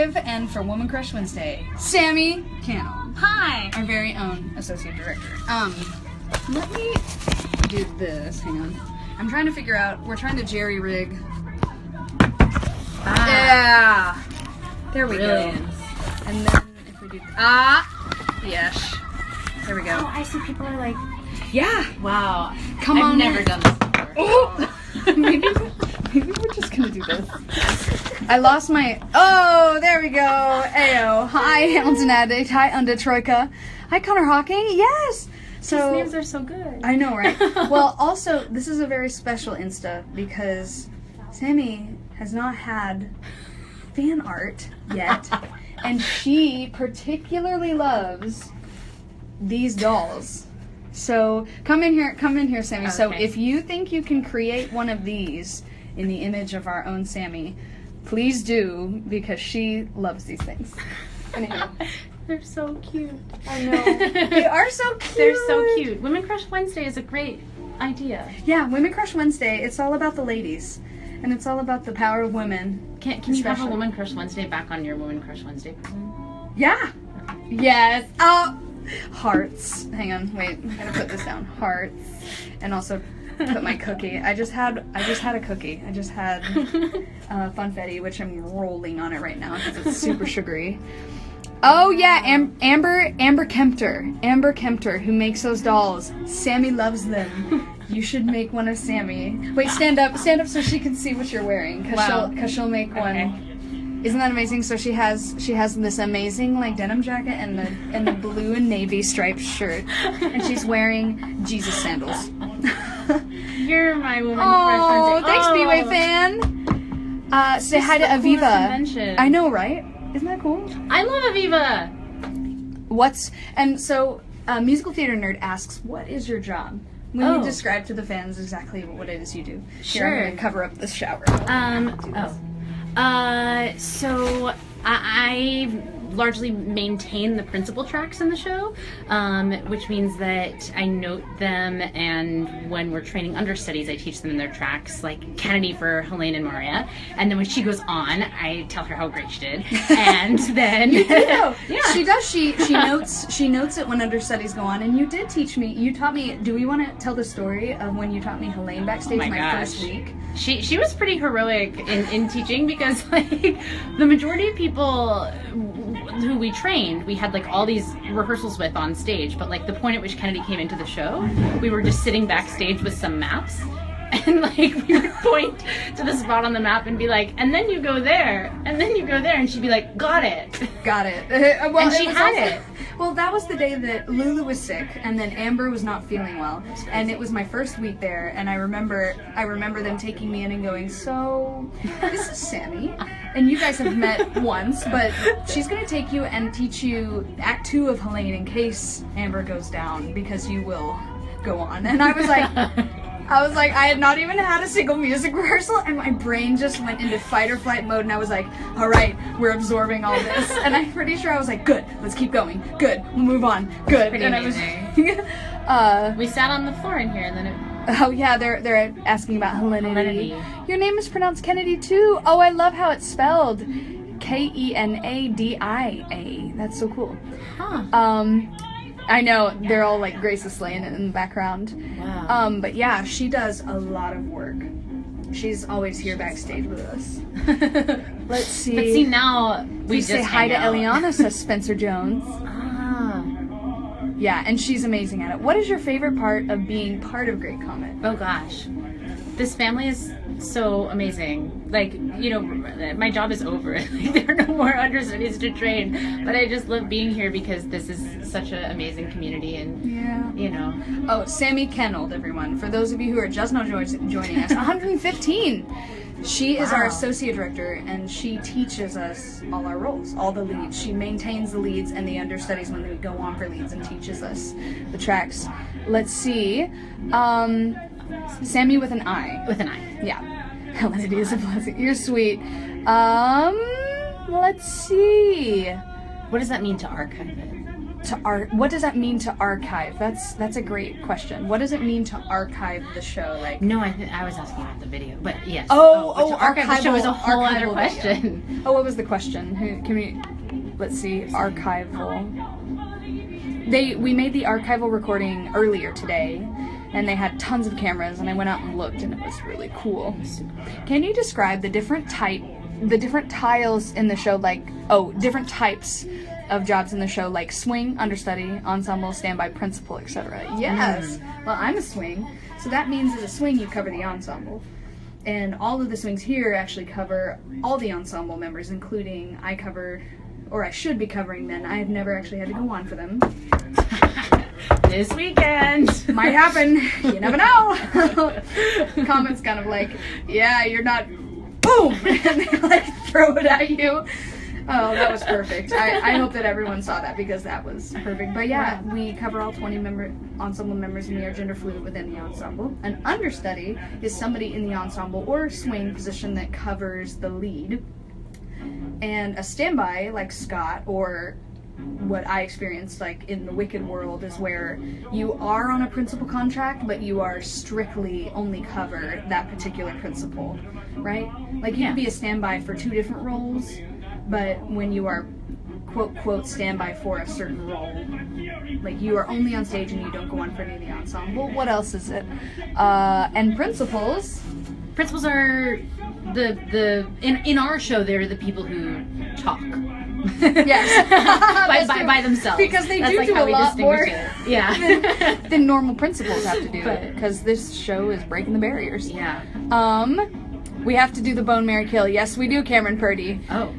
creative, and for Woman Crush Wednesday, Sammi Cannold. Hi. Our very own associate director. Let me do this. Hang on. I'm trying to figure out. We're trying to jerry rig. Yeah. There we go. And then if we do yes. There we go. Oh, I see people are like, Yeah. wow. Come on. I've never done this before. Oh. maybe we're just gonna do this. I lost my. Oh, there we go. Ayo. Hi, Hamilton Addict. Hi, Unda Troika. Hi, Connor Hawking. Yes. So These names are so good. I know, right? Well, also, this is a very special Insta because Sammi has not had fan art yet, and she particularly loves these dolls. So come in here, Sammi. Okay. So if you think you can create one of these in the image of our own Sammi, please do, because she loves these things. Anyhow. They're so cute. I know. They are so cute. They're so cute. Women Crush Wednesday is a great idea. Yeah, Women Crush Wednesday, it's all about the ladies. And it's all about the power of women. Can you have a Woman Crush Wednesday back on your Woman Crush Wednesday? Yeah. Yes. Oh, hearts. Hang on. Wait. I'm gonna put this down. Hearts. And also put my cookie. I just had a cookie. I just had funfetti, which I'm rolling on it right now because it's super sugary. Oh yeah, Amber Kempter, who makes those dolls. Sammi loves them. You should make one of Sammi. Wait, stand up so she can see what you're wearing, cause she'll make one. Okay. Isn't that amazing? So she has this amazing like denim jacket and the blue and navy striped shirt, and she's wearing Jesus sandals. You're my Woman Crush Wednesday. Oh, thanks, B-Way fan. Say hi to Aviva. Convention. I know, right? Isn't that cool? I love Aviva. So Musical Theater Nerd asks, what is your job? Will you describe to the fans exactly what it is you do? Sure. Here, I'm going to cover up this shower. So I largely maintain the principal tracks in the show, which means that I note them, and when we're training understudies, I teach them in their tracks, like Kennedy for Helene and Maria, and then when she goes on, I tell her how great she did, and then You do know. Yeah, she does. She notes it when understudies go on, and you did teach me. You taught me. Do we want to tell the story of when you taught me Helene backstage first week? She was pretty heroic in teaching, because like the majority of people who we trained, we had like all these rehearsals with on stage, but like the point at which Kennedy came into the show, we were just sitting backstage with some maps, and like we would point to the spot on the map and be like, and then you go there, and then you go there, and she'd be like, got it. Well, and she had it. Well, that was the day that Lulu was sick, and then Amber was not feeling well, and it was my first week there, and I remember them taking me in and going, so, this is Sammi, and you guys have met once, but she's going to take you and teach you Act 2 of Helene in case Amber goes down, because you will go on. And I was like, I had not even had a single music rehearsal, and my brain just went into fight or flight mode, and I was like, all right, we're absorbing all this. And I'm pretty sure I was like, good, let's keep going. Good, we'll move on. Good. Pretty and amazing. We sat on the floor in here, and then it... Oh yeah, they're asking about Helenity. Your name is pronounced Kennedy too. Oh, I love how it's spelled. Kenadia. That's so cool. Huh. I know, they're all like Grace is slaying it in the background. Wow. But yeah, she does a lot of work. She's always here backstage with us. Let's see. But see, now we just say hi to out. Eliana, says Spencer Jones. Ah. Yeah, and she's amazing at it. What is your favorite part of being part of Great Comet? Oh gosh. This family is so amazing. Like, you know, my job is over. Like, there are no more understudies to train. But I just love being here because this is such an amazing community, and, you know. Oh, Sammi Cannold, everyone. For those of you who are just now joining us, 115! She is our associate director, and she teaches us all our roles, all the leads. She maintains the leads and the understudies when we go on for leads, and teaches us the tracks. Let's see. Sammi with an I. With an I. Yeah. Helenity is a blessing. You're sweet. Let's see. What does that mean to archive it? what does that mean to archive? That's a great question. What does it mean to archive the show? Like, No, I was asking about the video, but yes. to archive the show is a whole other archival question. video. Oh, what was the question? Can we? Let's see. Archival. We made the archival recording earlier today, and they had tons of cameras, and I went out and looked, and it was really cool. Can you describe the different tiles in the show, like, different types of jobs in the show, like swing, understudy, ensemble, standby, principal, etc.? Yes. Well, I'm a swing, so that means as a swing you cover the ensemble. And all of the swings here actually cover all the ensemble members, including I should be covering men. I have never actually had to go on for them. This weekend. Might happen. You never know. Comments kind of like, yeah, you're not, boom, and they like throw it at you. Oh, that was perfect. I hope that everyone saw that because that was perfect. But yeah, we cover all 20 ensemble members, and we are gender fluid within the ensemble. An understudy is somebody in the ensemble or swing position that covers the lead. And a standby, like Scott, or what I experienced like in the Wicked world, is where you are on a principal contract, but you are strictly only cover that particular principal, right? Like you could be a standby for 2 different roles, but when you are quote standby for a certain role, like you are only on stage and you don't go on for any of the ensemble. What else is it? And principals are in our show, they're the people who talk. Yes. by themselves. Because they That's do like do how a we lot more distinguish it. Yeah. than normal principals have to do, But- because this show is breaking the barriers. Yeah. We have to do the Bone, Marry, Kill. Yes, we do, Cameron Purdy. Oh.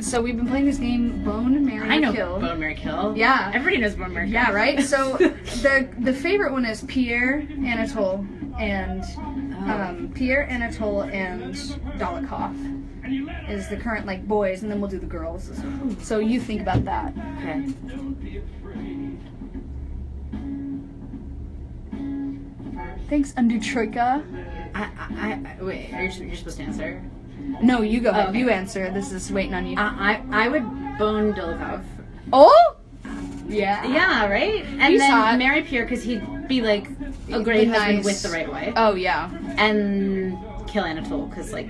So we've been playing this game, Bone, Marry, I know Kill. Bone, Marry, Kill. Yeah. Everybody knows Bone, Marry, Kill. Yeah, right? So the favorite one is Pierre, Anatole, and Dolokhov is the current like boys, and then we'll do the girls. So you think about that. Okay. Thanks, Undutroika. Wait, you're supposed to answer? No, you go ahead. Okay. You answer. This is waiting on you. I would bone Dolokhov. Oh? Yeah. Yeah, right? And He's then hot. marry Pierre because he'd be like a great husband Nice. with the right wife. Oh, yeah. And kill Anatole because, like,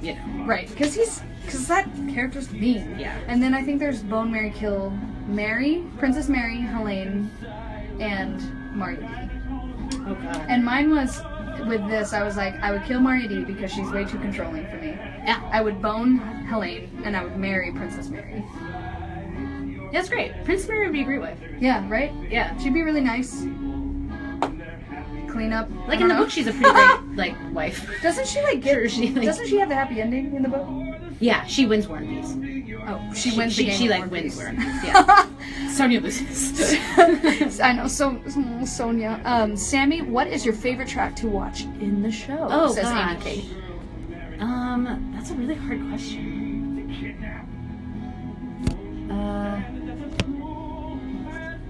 you know. Right, because that character's mean. Yeah. And then I think there's Bone, Marry, Kill, Mary, Princess Mary, Helene, and Marty. Oh, God. And mine was, with this, I was like, I would kill Marty because she's way too controlling for me. Yeah. I would bone Helene, and I would marry Princess Mary. That's great. Princess Mary would be a great wife. Yeah, right? Yeah. She'd be really nice. Clean up. Like I in the don't know. book, she's a pretty great, like, wife. Doesn't she, like, get... Sure, she, like- doesn't she have the happy ending in the book? Yeah, she wins War and Peace. Oh, she wins the game. She of like War and wins Peace. War and Peace. Yeah. Sonia loses. I know, so Sonia. Sammy, what is your favorite track to watch in the show? Oh, says gosh. Amy Kate. That's a really hard question.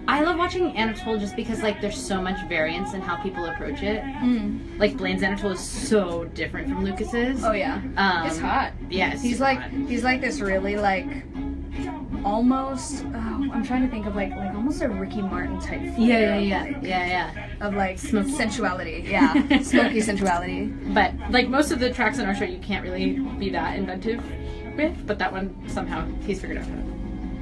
I love watching Anatole just because, like, there's so much variance in how people approach it. Like, Blaine's Anatole is so different from Lucas's. Oh yeah, it's hot. Yes, He's like this really like almost. Oh, I'm trying to think of like almost a Ricky Martin type. Yeah. Of like Smoky. sensuality. Yeah, smoky sensuality. But like most of the tracks in our show, you can't really be that inventive with. But that one somehow he's figured out how to.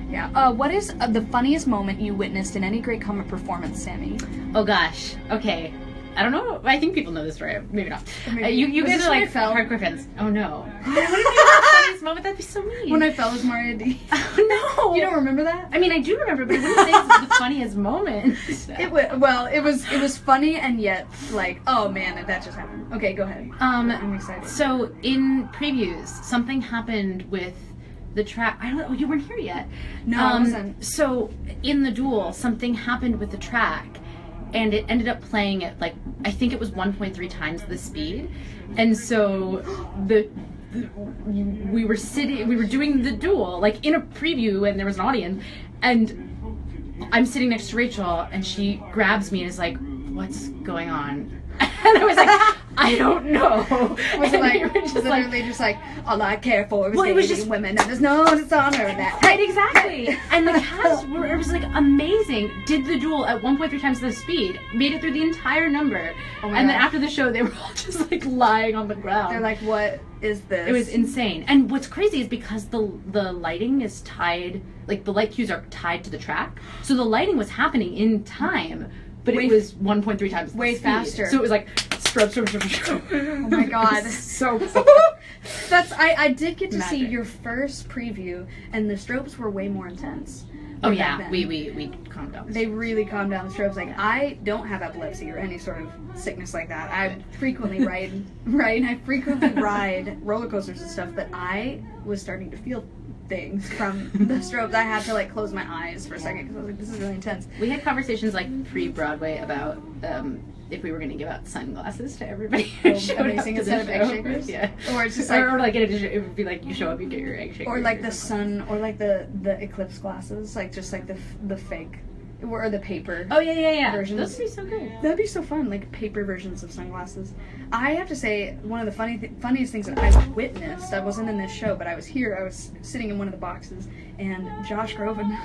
Yeah. What is the funniest moment you witnessed in any great comic performance, Sammy? Oh gosh. Okay. I don't know. I think people know this story. Maybe not. Maybe. You Was guys this are when like I fell? hardcore fans. Oh no. What if you have the funniest moment? That'd be so mean. When I fell as Maria D. Oh no. You don't remember that? I mean, I do remember, but I wouldn't say it's the funniest moment. It was funny and yet like, oh man, that just happened. Okay, go ahead. I'm excited. So in previews, something happened with the track. I don't know. You weren't here yet. No, I wasn't. So in the duel, something happened with the track, and it ended up playing at like I think it was 1.3 times the speed, and so we were doing the duel like in a preview, and there was an audience, and I'm sitting next to Rachel, and she grabs me and is like, "What's going on?" And I was like, I don't know. Was it And like, we were just was it like, literally just like, all I care for is Well, it was dating just- women and there's no dishonor in that? right, Exactly. And the cast were, it was like amazing. Did the duel at 1.3 times the speed, made it through the entire number. Oh my and then gosh. after the show, they were all just like lying on the ground. They're like, what is this? It was insane. And what's crazy is because the lighting is tied, like the light cues are tied to the track. So the lighting was happening in time, but it was 1.3 times the way speed. faster. So it was like strobe. Oh my god. So That's I did get to see Magic. your first preview, and the strobes were way more intense. Oh back yeah, then. we calmed down. They really calmed down the strobes. Like, I don't have epilepsy or any sort of sickness like that. I frequently ride roller coasters and stuff, but I was starting to feel things from the strobes. I had to like close my eyes for a second because I was like, this is really intense. We had conversations like pre-Broadway about if we were going to give out sunglasses to everybody who showed Amazing up to instead the of egg show. shakers. Yeah. Or it's just like, or like in addition, it would be like you show up, you get your egg shaker. or like the sun, or like the eclipse glasses, like just like the fake, or the paper. Oh yeah. Versions. Those would be so good. That'd be so fun, like paper versions of sunglasses. I have to say, one of the funniest things that I witnessed, I wasn't in this show, but I was here, I was sitting in one of the boxes, and Josh Groban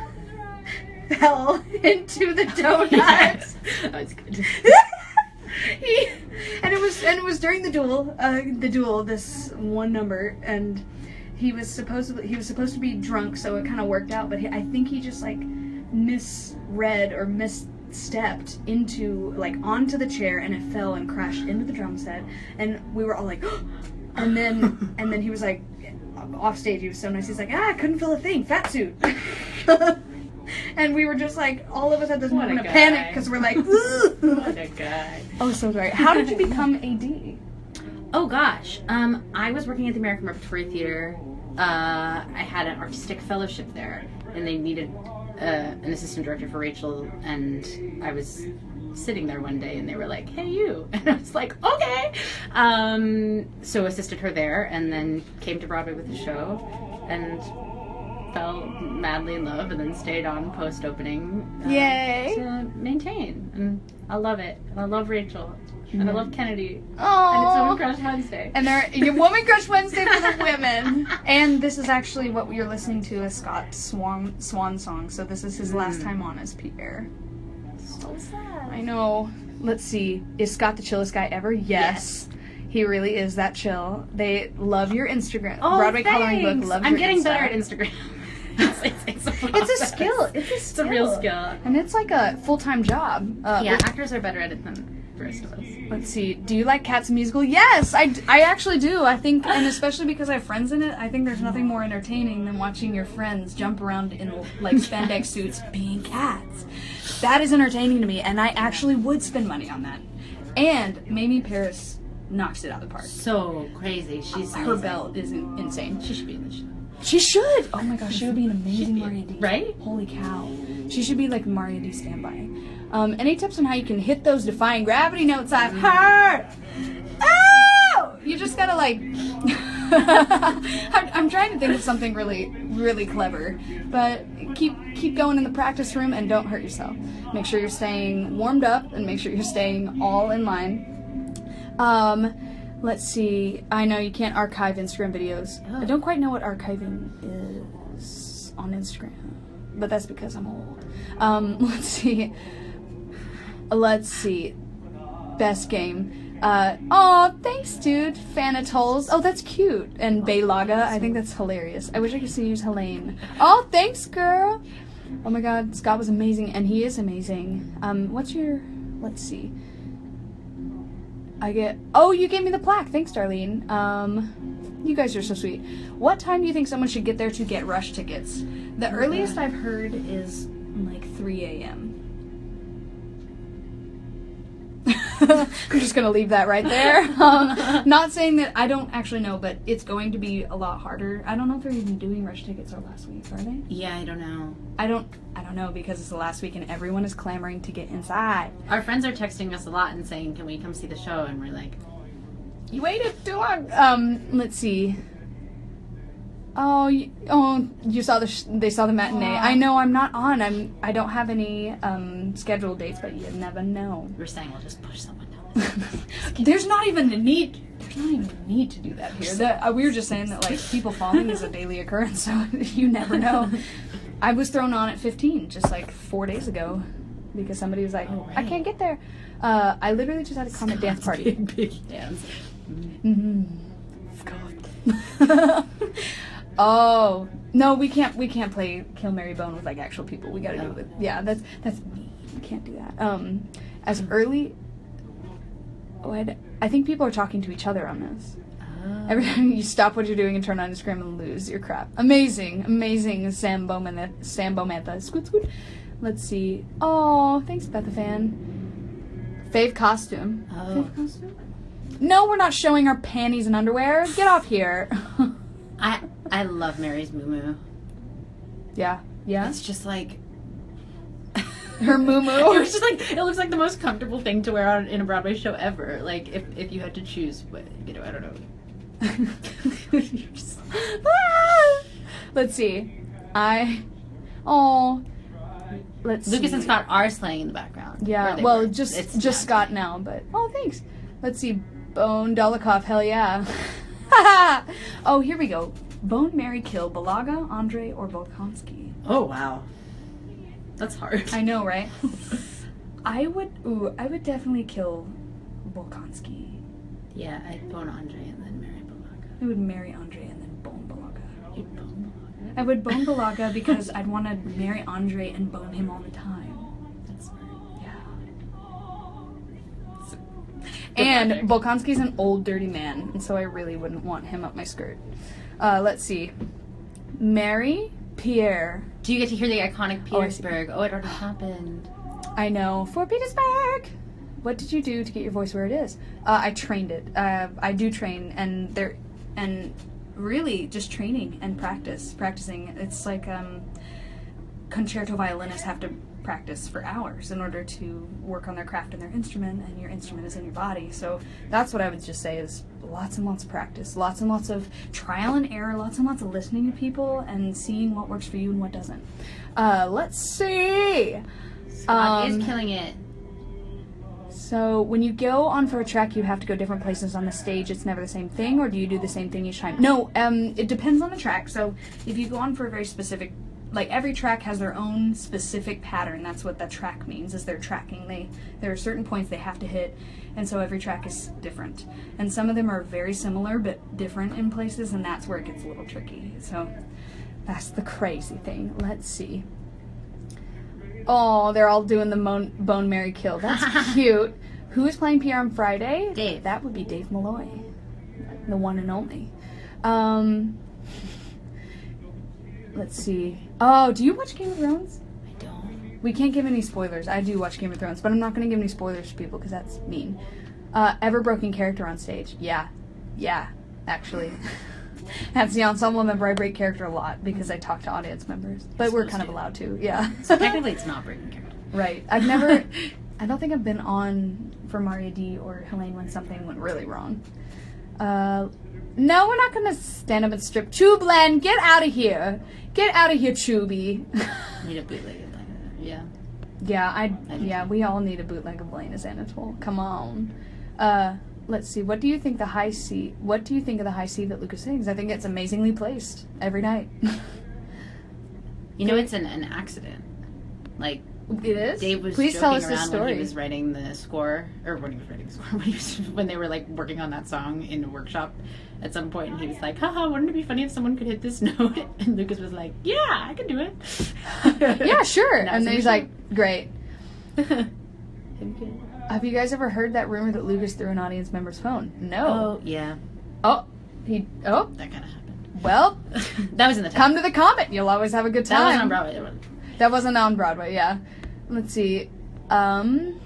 fell into the donuts. That's good. And it was during the duel, this one number, and he was supposed to be drunk, so it kind of worked out, but I think he just like misread or misstepped onto the chair, and it fell and crashed into the drum set, and we were all like and then he was like off stage, he was so nice, he's like, I couldn't feel a thing, fat suit. And we were just like, all of us had this What a moment of guy. panic because we're like, What a guy. oh, so sorry. How did you become AD? Oh gosh, I was working at the American Repertory Theater. I had an artistic fellowship there, and they needed an assistant director for Rachel, and I was sitting there one day, and they were like, "Hey, you," and I was like, "Okay." So assisted her there, and then came to Broadway with the show, and fell madly in love, and then stayed on post opening. Yay! To maintain, and I love it. And I love Rachel, and I love Kennedy. Oh, And it's Woman Crush Wednesday. And your Woman Crush Wednesday for the women. And this is actually what you're listening to, is Scott's swan song. So this is his last time on as PR. So sad. I know. Let's see. Is Scott the chillest guy ever? Yes. He really is that chill. They love your Instagram. Oh, Broadway thanks. Coloring Book loves I'm your getting Insta. better at Instagram. It's a process. It's a skill. It's a real skill. And it's like a full-time job. Yeah, actors are better at it than the rest of us. Let's see. Do you like Cats musical? Yes, I actually do. I think, and especially because I have friends in it, I think there's nothing more entertaining than watching your friends jump around in like spandex suits being cats. That is entertaining to me, and I actually would spend money on that. And Mamie Paris knocks it out of the park. So crazy. She's Her amazing. belt is insane. She should be in the show. She should. Oh my gosh, she would be an amazing be- Maria D. right? Holy cow. She should be like Maria D. Standby. Any tips on how you can hit those defying gravity notes I've heard? Oh! You just gotta like. I'm trying to think of something really, really clever, but keep going in the practice room and don't hurt yourself. Make sure you're staying warmed up and make sure you're staying all in line. Let's see. I know you can't archive Instagram videos. Oh. I don't quite know what archiving is on Instagram, but that's because I'm old. Let's see. Best game. Oh, thanks, dude. Fanatols. Oh, that's cute. And Baylaga. I think that's hilarious. I wish I could see you use Helene. Oh, thanks, girl. Oh my God, Scott was amazing, and he is amazing. Let's see. Oh, you gave me the plaque. Thanks, Darlene. You guys are so sweet. What time do you think someone should get there to get rush tickets? The earliest I've heard is like 3 a.m. I'm just gonna leave that right there. Not saying that I don't actually know, but it's going to be a lot harder. I don't know if they're even doing rush tickets or last week, are they? Yeah, I don't know. I don't know, because it's the last week and everyone is clamoring to get inside. Our friends are texting us a lot and saying, "Can we come see the show?" And we're like, You waited too long. Let's see. You saw they saw the matinee. I know I'm not on. I don't have any scheduled dates, but you never know. we're saying we'll just push someone down. There's not even a need to do that here. We were just saying that like people falling is a daily occurrence, so you never know. I was thrown on at 15 just like 4 days ago because somebody was like, I can't get there. I literally just had a comet dance party. Big dance. Mm-hmm. Oh no, we can't play Kill Mary Bone with like actual people. We gotta do it with that's me. We can't do that. As early. Oh, I think people are talking to each other on this. Every time you stop what you're doing and turn on Instagram and lose your crap. Amazing, Sam Bomantha. Scoot, scoot. Let's see. Oh, thanks, Bethafan. Fave costume. Oh. Fave costume? No, we're not showing our panties and underwear. Get off here. I love Mary's muumuu. Yeah. It's just like her muumuu. It was just like, it looks like the most comfortable thing to wear on in a Broadway show ever. Like if you had to choose, but I don't know. Let's see. Let's see. Lucas and Scott are slaying in the background. Yeah, well, just Scott now, but thanks. Let's see. Bone Dolokhov, hell yeah. Oh, here we go. Bone, marry, kill Balaga, Andre, or Volkansky. Oh wow, that's hard. I know, right? I would definitely kill Volkansky. Yeah, I'd bone Andre and then marry Balaga. I would marry Andre and then bone Balaga. You'd bone Balaga? I would bone Balaga because I'd want to marry Andre and bone him all the time. That's smart. Yeah. And Volkansky's an old, dirty man, and so I really wouldn't want him up my skirt. Let's see. Marry Pierre. Do you get to hear the iconic Petersburg? Oh, it already happened. I know. For Petersburg! What did you do to get your voice where it is? I trained it. I do train, and really just training and practicing. It's like concerto violinists have to practice for hours in order to work on their craft and their instrument, and your instrument is in your body. So that's what I would just say is lots and lots of practice, lots and lots of trial and error, lots and lots of listening to people and seeing what works for you and what doesn't. Let's see. Scott is killing it. So when you go on for a track, you have to go different places on the stage. It's never the same thing, or do you do the same thing each time? No, it depends on the track. So if you go on for a very specific, like every track has their own specific pattern. That's what that track means, is they're tracking. There are certain points they have to hit, and so every track is different. And some of them are very similar but different in places, and that's where it gets a little tricky. So that's the crazy thing. Let's see. Oh, they're all doing the bone, marry, kill. That's cute. Who is playing PR on Friday? Dave. That would be Dave Malloy, the one and only. Let's see. Oh, do you watch Game of Thrones? I don't. We can't give any spoilers. I do watch Game of Thrones, but I'm not going to give any spoilers to people because that's mean. Ever broken character on stage? Yeah, actually. That's the ensemble member. I break character a lot because I talk to audience members. But we're kind of allowed to, yeah. So technically it's not breaking character. Right. I don't think I've been on for Maria D or Helene when something went really wrong. No, we're not going to stand up and strip. Chublen, get out of here. Get out of here, Chuby. Need a bootleg of that. Yeah. Yeah, we all need a bootleg of Lena's Anatole. Come on. Let's see. What do you think of the high C that Lucas sings? I think it's amazingly placed every night. You know, it's an accident. Like, it is? Dave was Please joking tell us around this story. when he was writing the score, or when he was writing the score, when they were like working on that song in a workshop at some point, and he was like, haha, wouldn't it be funny if someone could hit this note? And Lucas was like, yeah, I can do it. Yeah, sure. And then he's show. like, great. Have you guys ever heard that rumor that Lucas threw an audience member's phone? No. Oh, yeah. Oh. That kind of happened. Well. That was in the Come to the Comet. You'll always have a good time. That wasn't on Broadway. That wasn't on Broadway, yeah. Let's see. Everyone's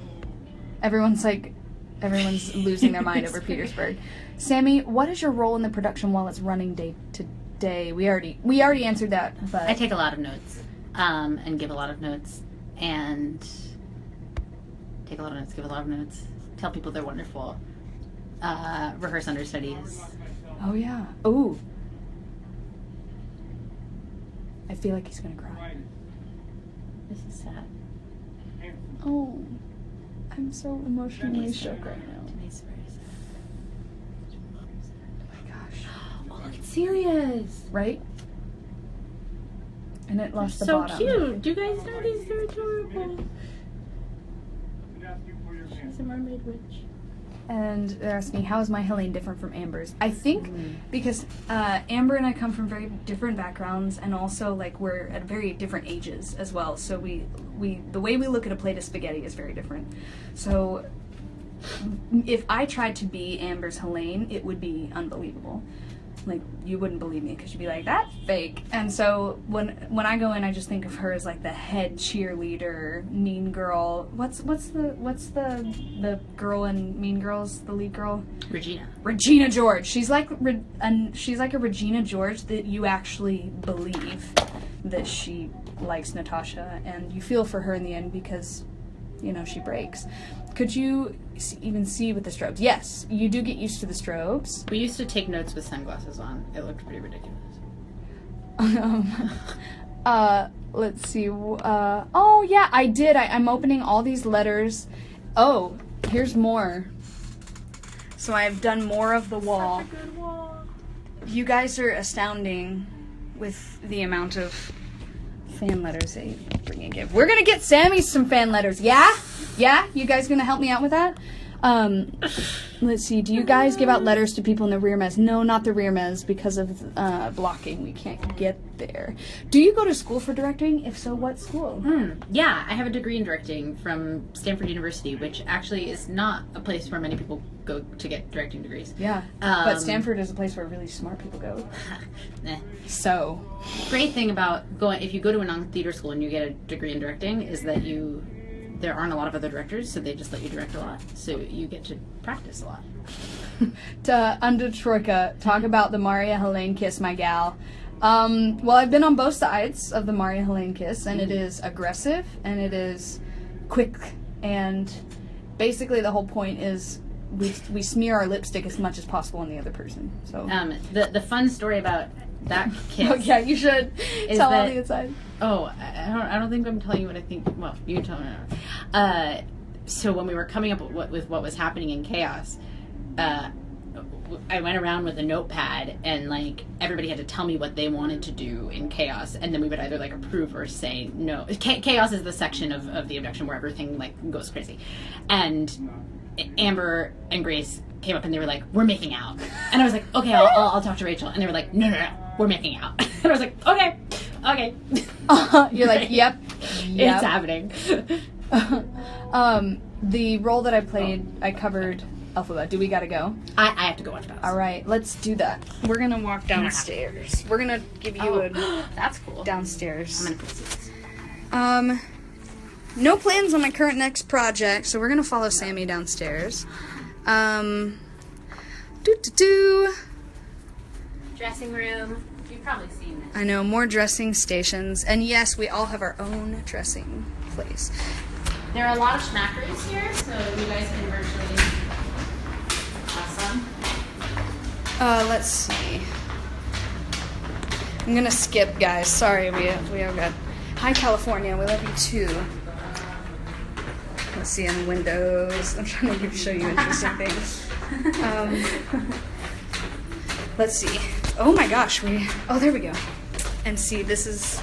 losing their mind over Petersburg. Sammy, what is your role in the production while it's running day to day? We already answered that, but I take a lot of notes, and give a lot of notes, and take a lot of notes, give a lot of notes, tell people they're wonderful, rehearse understudies. Oh yeah. Ooh. I feel like he's gonna cry. This is sad. Oh, I'm so emotionally shook right now. Denise is very sad. Oh my gosh. Oh, look, it's serious. Right? And it lost the So bottom. cute. Do you guys know these? They're adorable. She's a mermaid witch. And they're asking, how is my Helene different from Amber's? I think because Amber and I come from very different backgrounds, and also like we're at very different ages as well. So we the way we look at a plate of spaghetti is very different. So if I tried to be Amber's Helene, it would be unbelievable. Like, you wouldn't believe me because you'd be like, that's fake. And so when I go in, I just think of her as like the head cheerleader, mean girl. What's the girl in Mean Girls, the lead girl? Regina George. She's like a Regina George that you actually believe that she likes Natasha, and you feel for her in the end because, you know, she breaks. Could you even see with the strobes? Yes, you do get used to the strobes. We used to take notes with sunglasses on. It looked pretty ridiculous. Let's see. Oh, yeah, I did. I'm opening all these letters. Oh, here's more. So I've done more of the wall. Such a good wall. You guys are astounding with the amount of fan letters they bring and give. We're going to get Sammy some fan letters. Yeah? Yeah? You guys going to help me out with that? Let's see. Do you guys give out letters to people in the rear mez? No, not the rear mez because of blocking. We can't get there. Do you go to school for directing? If so, what school? Yeah, I have a degree in directing from Stanford University, which actually is not a place where many people go to get directing degrees. Yeah, but Stanford is a place where really smart people go. So, great thing about if you go to a non-theater school and you get a degree in directing is that there aren't a lot of other directors, so they just let you direct a lot. So you get to practice a lot. Under Troika, talk about the Maria Helene kiss, my gal. Well, I've been on both sides of the Maria Helene kiss, and it is aggressive, and it is quick, and basically the whole point is we smear our lipstick as much as possible on the other person. So the fun story about that kiss. Oh yeah, you should tell all the inside. Oh, I don't think I'm telling you what I think. Well, you can tell me now. So when we were coming up with what was happening in Chaos, I went around with a notepad, and like everybody had to tell me what they wanted to do in Chaos, and then we would either like approve or say no. Chaos is the section of the abduction where everything like goes crazy, and Amber and Grace came up and they were like, "We're making out," and I was like, "Okay, I'll talk to Rachel," and they were like, "No, we're making out," and I was like, "Okay." You're like, yep. It's happening. The role that I played, I covered Alphabet. Do we gotta go? I have to go watch that. All right, let's do that. We're gonna walk downstairs. We're gonna give you that's cool. Downstairs. I'm gonna put seats. No plans on my current next project, so we're gonna follow Sammy downstairs. Dressing room. You've probably seen it. I know, more dressing stations, and yes, we all have our own dressing place. There are a lot of schmackeries here, so you guys can virtually have some. Let's see. I'm gonna skip, guys. Sorry, we have got. Hi, California. We love you too. Let's see on windows. I'm trying to show you interesting things. Let's see. Oh my gosh, there we go. And see, this is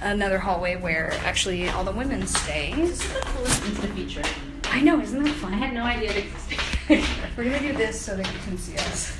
another hallway where actually all the women stay. This is the coolest Insta feature. I know, isn't that fun? I had no idea that existed. We're gonna do this so that you can see us.